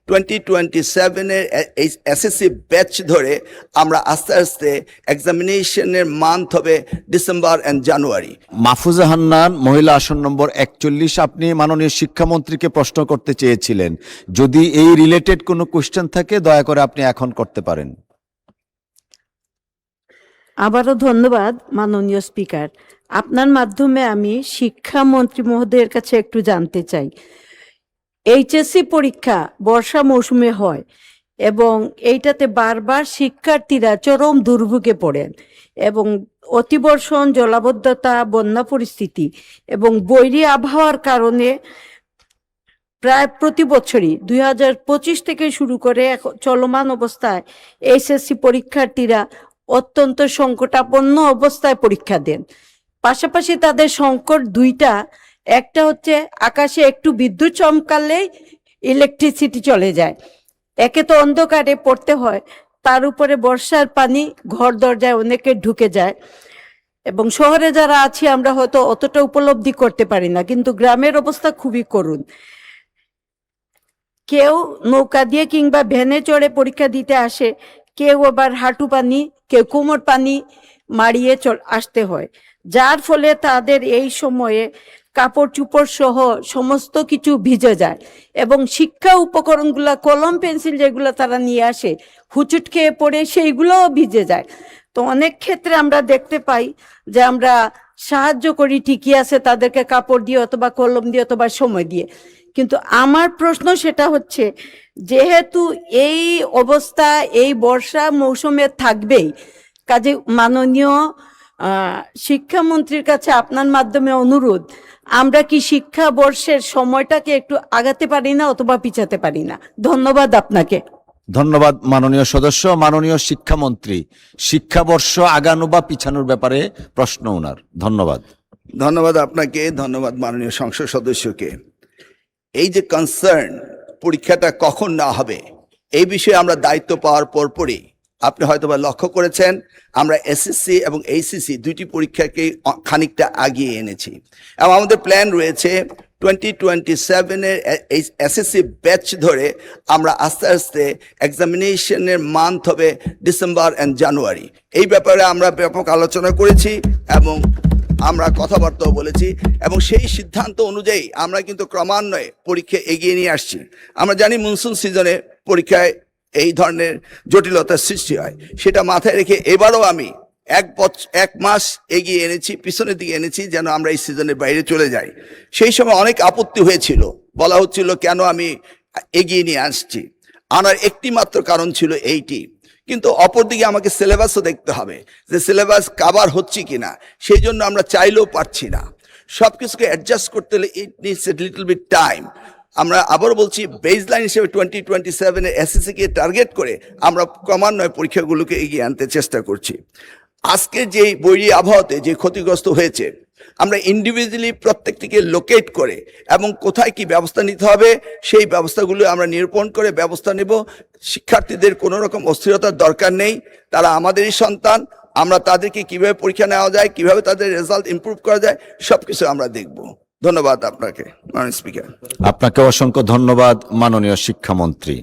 2027-এর SSC batch ধরে আমরা আস্তে আস্তে এক্সামিনেশনের মান্থ হবে ডিসেম্বর এন্ড জানুয়ারি। মাহফুজা হান্নান, মহিলা আসন নম্বর 41, আপনি মাননীয় শিক্ষামন্ত্রীকে প্রশ্ন করতে চেয়েছিলেন। যদি এই রিলেটেড কোনো কোশ্চেন থাকে দয়া করে আপনি এখন করতে পারেন। আবারও ধন্যবাদ মাননীয় স্পিকার। আপনার মাধ্যমে আমি শিক্ষামন্ত্রী মহোদয়ের কাছে একটু জানতে চাই, এইচএসসি পরীক্ষা বর্ষা মৌসুমে হয় এবং এইটাতে বারবার শিক্ষার্থীরা চরম দুর্ভোগে পড়েন এবং অতিবর্ষণ, জলাবদ্ধতা, বন্যা পরিস্থিতি এবং বৈরী আবহাওয়ার কারণে প্রায় প্রতি বছরই 2025 থেকে শুরু করে চলমান অবস্থায় এইচএসসি পরীক্ষার্থীরা অত্যন্ত সংকটাপন্ন অবস্থায় পরীক্ষা দেন। পাশাপাশি তাদের সংকট দুইটা, একটা হচ্ছে আকাশে একটু বিদ্যুৎ চমকালেই ইলেকট্রিসিটি চলে যায়, একে তো অন্ধকারে পড়তে হয়, তার উপরে বর্ষার পানি ঘর দরজায় অনেকে ঢুকে যায় এবং শহরে যারা আছি আমরা হয়তো অতটা উপলব্ধি করতে পারি না, কিন্তু গ্রামের অবস্থা খুবই করুণ। কেউ নৌকা দিয়ে কিংবা ভ্যানে চড়ে পরীক্ষা দিতে আসে, কেউ আবার হাঁটু পানি, কেউ কোমর পানি মারিয়ে আসতে হয়, যার ফলে তাদের এই সময়ে কাপড় চুপড় সহ সমস্ত কিছু ভিজে যায় এবং শিক্ষা উপকরণগুলা, কলম পেন্সিল যেগুলো তারা নিয়ে আসে হুচুট খেয়ে পড়ে সেইগুলোও ভিজে যায়। তো অনেক ক্ষেত্রে আমরা দেখতে পাই যে আমরা সাহায্য করি ঠিকই আছে তাদেরকে কাপড় দিয়ে অথবা কলম দিয়ে অথবা সময় দিয়ে, কিন্তু আমার প্রশ্ন সেটা হচ্ছে, যেহেতু এই অবস্থা এই বর্ষা মৌসুমে থাকবেই, কাজে মাননীয় শিক্ষামন্ত্রীর কাছে আপনার মাধ্যমে অনুরোধ, আমরা কি শিক্ষাবর্ষের সময়টাকে একটু আগাতে পারি না অথবা পিছাতে পারি না? ধন্যবাদ আপনাকে। ধন্যবাদ মাননীয় সদস্য। মাননীয় শিক্ষামন্ত্রী, শিক্ষাবর্ষ আগানো বা পিছানোর ব্যাপারে প্রশ্ন ওনার। ধন্যবাদ। ধন্যবাদ আপনাকে, ধন্যবাদ মাননীয় সংসদ সদস্যকে। এই যে কনসার্ন পরীক্ষাটা কখন না হবে এই বিষয়ে আমরা দায়িত্ব পাওয়ার পরপরই আপনি হয়তোবা লক্ষ্য করেছেন আমরা এসএসসি এবং এইচএসসি দুইটি পরীক্ষাকে খানিকটা আগিয়ে এনেছি এবং আমাদের প্ল্যান রয়েছে 2027-এর এসএসসি ব্যাচ ধরে আমরা আস্তে আস্তে এক্সামিনেশনের মান্থ হবে ডিসেম্বর এন্ড জানুয়ারি। এই ব্যাপারে আমরা ব্যাপক আলোচনা করেছি এবং আমরা কথাবার্তাও বলেছি এবং সেই সিদ্ধান্ত অনুযায়ী আমরা কিন্তু ক্রমান্বয়ে পরীক্ষা এগিয়ে নিয়ে আসছি। আমরা জানি মনসুন সিজনে পরীক্ষায় এই ধরনের জটিলতার সৃষ্টি হয়, সেটা মাথায় রেখে এবারও আমি এক মাস এগিয়ে এনেছি, পিছনের দিকে এনেছি যেন আমরা এই সিজনের বাইরে চলে যাই। সেই সময় অনেক আপত্তি হয়েছিল, বলা হচ্ছিল কেন আমি এগিয়ে নিয়ে আসছি। আনার একটি মাত্র কারণ ছিল এইটি, কিন্তু অপরদিকে আমাকে সিলেবাসও দেখতে হবে যে সিলেবাস কাভার হচ্ছে কিনা, সেই জন্য আমরা চাইলেও পারছি না। সব কিছুকে অ্যাডজাস্ট করতে হলে it needs a little bit time. আমরা আবারও বলছি, বেসলাইন হিসেবে 2027-এর এসএসসিকে টার্গেট করে আমরা ক্রমান্বয়ে পরীক্ষাগুলোকে এগিয়ে আনতে চেষ্টা করছি। আজকে যে বৈরী আবহাওয়াতে যে ক্ষতিগ্রস্ত হয়েছে, আমরা ইন্ডিভিজুয়ালি প্রত্যেকটিকে লোকেট করে এবং কোথায় কি ব্যবস্থা নিতে হবে সেই ব্যবস্থাগুলো আমরা নিরূপণ করে ব্যবস্থা নেব। শিক্ষার্থীদের কোনো রকম অস্থিরতার দরকার নেই, তারা আমাদেরই সন্তান। আমরা তাদেরকে কিভাবে পরীক্ষা নেওয়া যায়, কিভাবে তাদের রেজাল্ট ইমপ্রুভ করা যায়, সবকিছু আমরা দেখব। ধন্যবাদ আপনাকে মাননীয় স্পিকার। আপনাকে অসংখ্য ধন্যবাদ মাননীয় শিক্ষামন্ত্রী।